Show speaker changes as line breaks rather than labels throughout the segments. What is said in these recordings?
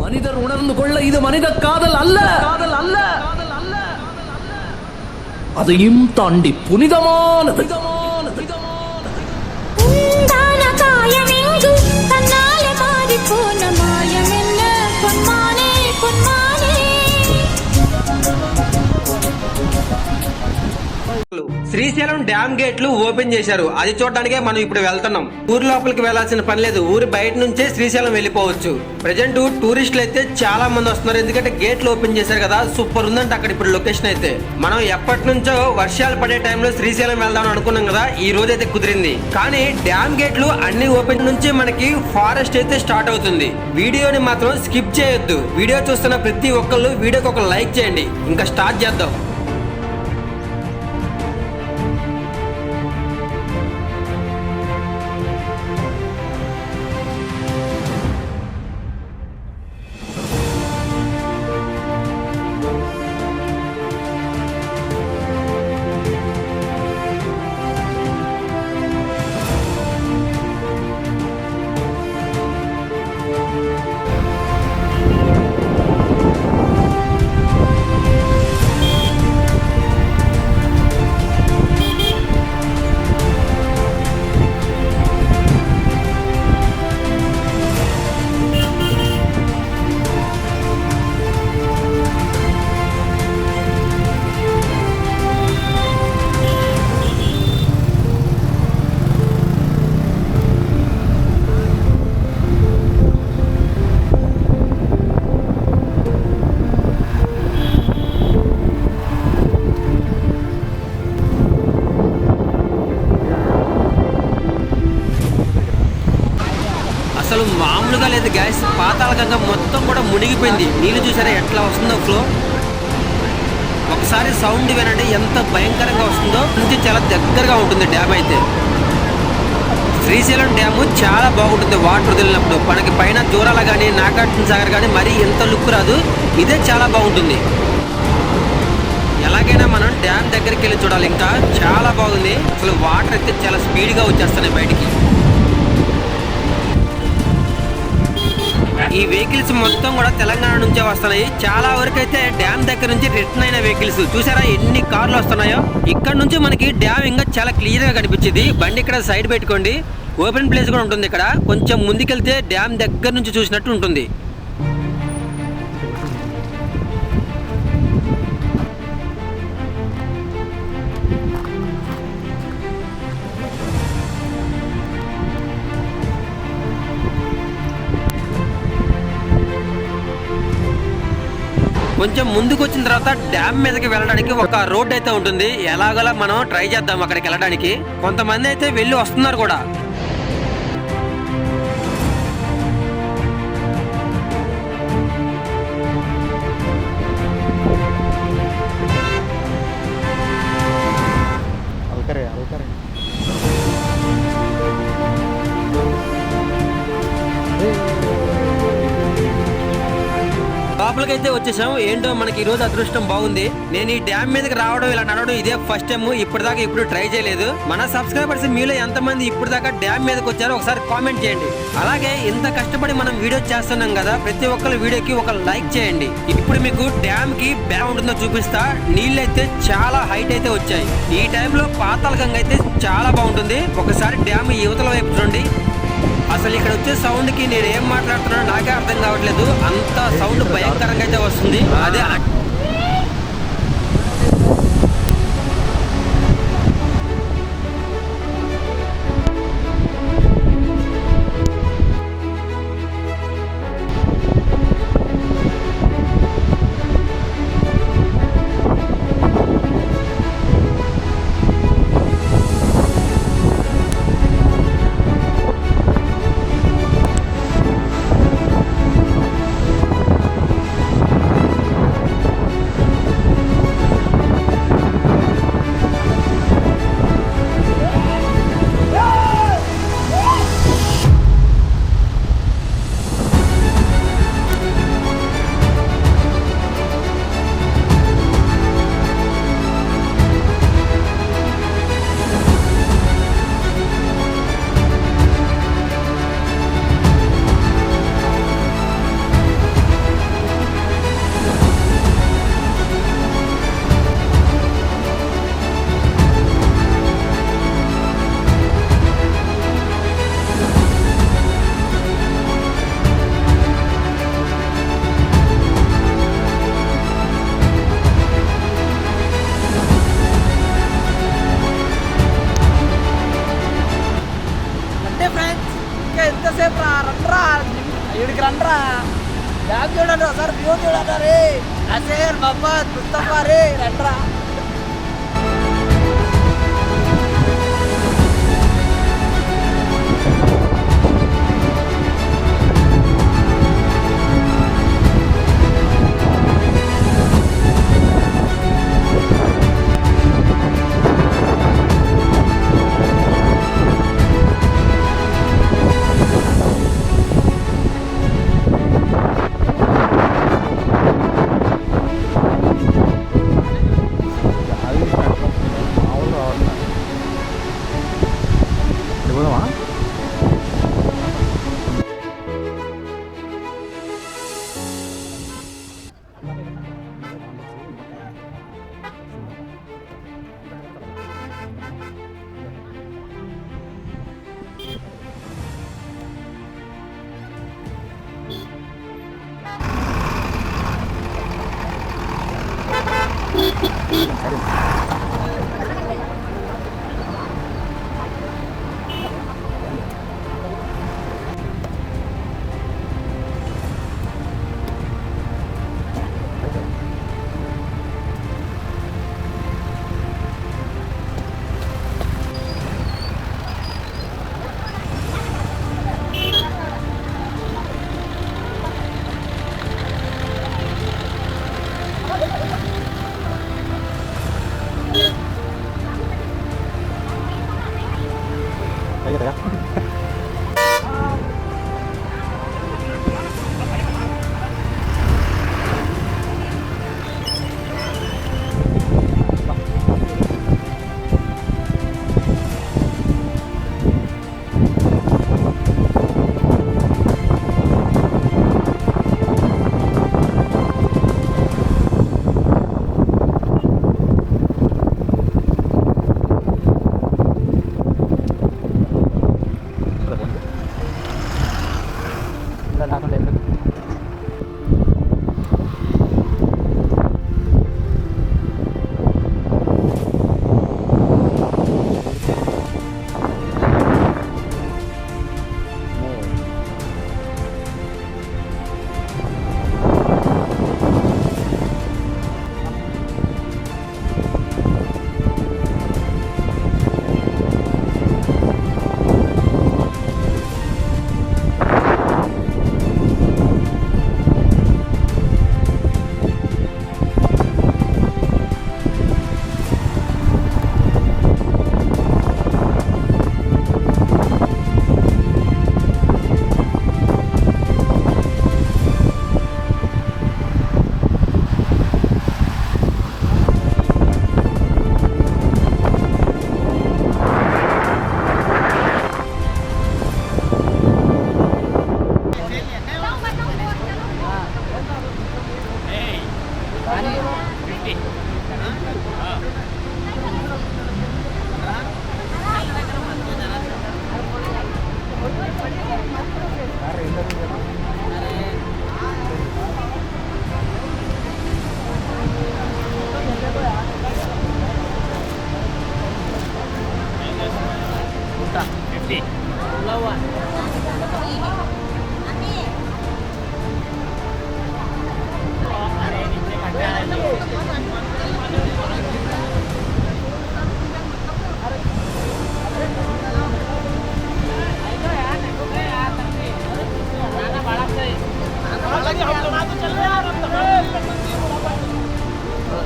மனிதர் உணர்ந்து கொள்ள இது மனித காதல் அல்ல, காதல் அல்ல, அதையும் தாண்டி புனிதமானது.
శ్రీశైలం డ్యామ్ గేట్లు ఓపెన్ చేశారు. అది చూడడానికే మనం ఇప్పుడు వెళ్తున్నాం. ఊరు లోపలికి వెళ్లాల్సిన పని లేదు. ఊరి బయట నుంచే శ్రీశైలం వెళ్ళిపోవచ్చు. ప్రజెంట్ టూరిస్టులు అయితే చాలా మంది వస్తున్నారు. ఎందుకంటే గేట్లు ఓపెన్ చేశారు కదా, సూపర్ ఉందంటే అక్కడ ఇప్పుడు లొకేషన్ అయితే. మనం ఎప్పటి నుంచో వర్షాలు పడే టైంలో శ్రీశైలం వెళ్దాం అనుకున్నాం కదా, ఈ రోజు అయితే కుదిరింది. కానీ డ్యామ్ గేట్లు అన్ని ఓపెన్ నుంచి మనకి ఫారెస్ట్ అయితే స్టార్ట్ అవుతుంది. వీడియోని మాత్రం స్కిప్ చేయొద్దు. వీడియో చూస్తున్న ప్రతి ఒక్కళ్ళు వీడియోకి ఒక లైక్ చేయండి. ఇంకా స్టార్ట్ చేద్దాం. అసలు మామూలుగా లేదు గ్యాస్. పాతాళగంగ మొత్తం కూడా మునిగిపోయింది. నీళ్ళు చూసారా ఎట్లా వస్తుందో ఫ్లో. ఒకసారి సౌండ్ వినండి ఎంత భయంకరంగా వస్తుందో. నుంచి చాలా దగ్గరగా ఉంటుంది డ్యామ్ అయితే. శ్రీశైలం డ్యాము చాలా బాగుంటుంది వాటర్ వదిలినప్పుడు. మనకి పైన దూరాల కానీ నాగార్జున సాగర్ కానీ మరీ ఎంత లుక్ రాదు. ఇదే చాలా బాగుంటుంది. ఎలాగైనా మనం డ్యామ్ దగ్గరికి వెళ్ళి చూడాలి. ఇంకా చాలా బాగుంది. అసలు వాటర్ అయితే చాలా స్పీడ్గా వచ్చేస్తున్నాయి బయటికి. ఈ వెహికల్స్ మొత్తం కూడా తెలంగాణ నుంచే వస్తున్నాయి. చాలా వరకు అయితే డ్యామ్ దగ్గర నుంచి రిటర్న్ అయిన వెహికల్స్. చూసారా ఎన్ని కార్లు వస్తున్నాయో. ఇక్కడ నుంచి మనకి డ్యామ్ ఇంకా చాలా క్లియర్ గా కనిపించింది. బండి ఇక్కడ సైడ్ పెట్టుకోండి. ఓపెన్ ప్లేస్ కూడా ఉంటుంది ఇక్కడ. కొంచెం ముందుకెళ్తే డ్యామ్ దగ్గర నుంచి చూసినట్టు ఉంటుంది. కొంచెం ముందుకు వచ్చిన తర్వాత డ్యామ్ మీదకి వెళ్ళడానికి ఒక రోడ్ అయితే ఉంటుంది. ఎలాగోలా మనం ట్రై చేద్దాం అక్కడికి వెళ్ళడానికి. కొంతమంది అయితే వెళ్ళి వస్తున్నారు కూడా. లోపలికైతే వచ్చేసాం. ఏంటో మనకి ఈ రోజు అదృష్టం బాగుంది. నేను ఈ డ్యామ్ మీదకి రావడం ఇలా నడవడం ఇదే ఫస్ట్ టైం. ఇప్పటిదాకా ఇప్పుడు ట్రై చేయలేదు. మన సబ్స్క్రైబర్స్ మీలో ఎంతమంది ఇప్పుడు దాకా డ్యామ్ మీదకి వచ్చారో ఒకసారి కామెంట్ చేయండి. అలాగే ఇంత కష్టపడి మనం వీడియో చేస్తున్నాం కదా, ప్రతి ఒక్కరు వీడియోకి ఒక లైక్ చేయండి. ఇప్పుడు మీకు డ్యామ్ కి బ్యాగ్ ఉంటుందో చూపిస్తా. నీళ్ళు అయితే చాలా హైట్ అయితే వచ్చాయి. ఈ టైంలో పాతాళగంగ అయితే చాలా బాగుంటుంది. ఒకసారి డ్యామ్ యువతల వైపు చూడండి. అసలు ఇక్కడ వచ్చే సౌండ్ కి నేను ఏం మాట్లాడుతున్నానో నాకే అర్థం కావట్లేదు. అంత సౌండ్ భయంకరంగా అయితే వస్తుంది. అదే
డ్యామ్ చూడండి ఒకసారి వ్యూ చూడండి రే అసేర్ మహమ్మద్ ముస్తఫా రే రండ్రా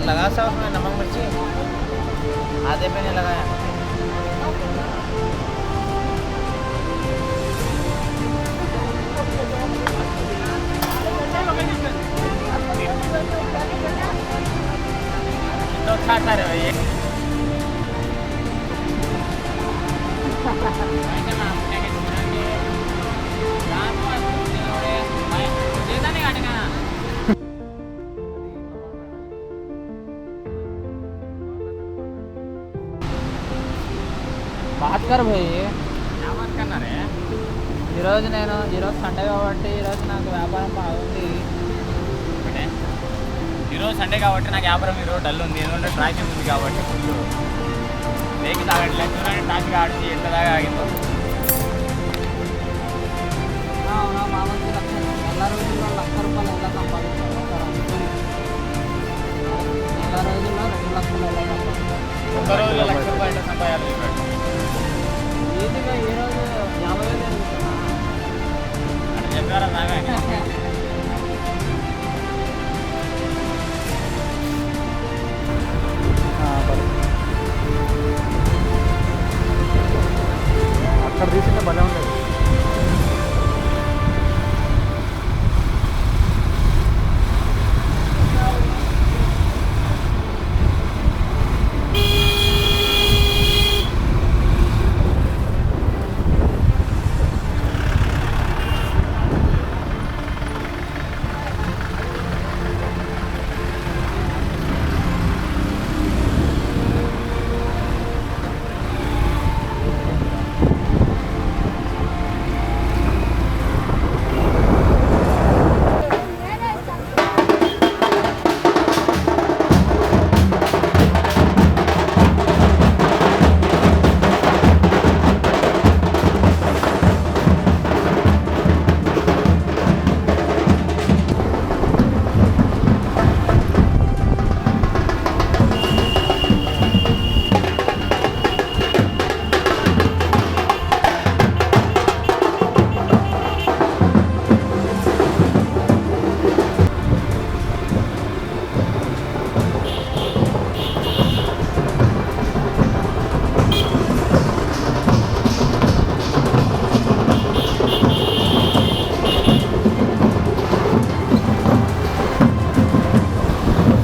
लगा सा उसमें नमक मिर्ची आधे पे नहीं लगाया तो खाता रहे ये బాత్ కర్ భయ్ బాత్ కన్నారే ఈరోజు సండే కాబట్టి ఈరోజు నాకు వ్యాపారం బాగుంది ఈరోజు సండే కాబట్టి నాకు వ్యాపారం ఈరోజు డల్ ఉంది ఎందుకంటే ట్రాఫిక్ ఉంది కాబట్టి ఫుల్ లేకి తాగట్లేదు చూడండి ట్రాఫిక్ ఆడిచి ఎంత దాకా ఆగిందో అవునా మామూలు
నెల రోజుల్లో 1,00,000 రూపాయలు ఎలా సంపాదించాలి సార్ అనుకుని నెల రోజుల్లో 2 లక్షలు ఎలా సంపాదించాలి
ఒక రోజులో 1,00,000 రూపాయలు సంపాదించాలి.
ఈజీగా ఈ రోజు 50,000 జరుగుతున్నా
అని చెప్పారా బాగా
అక్కడ తీసింటే భలే ఉండేది.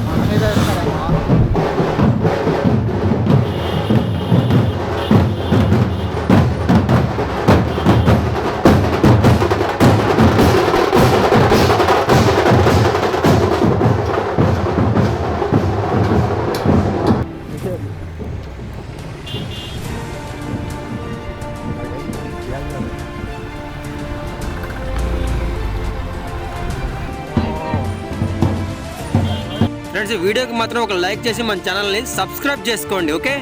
మన మీద వేస్తారేమో
ఫ్రెండ్స్ వీడియోకి మాత్రం ఒక లైక్ చేసి మన ఛానల్ని సబ్స్క్రైబ్ చేసుకోండి. ఓకే.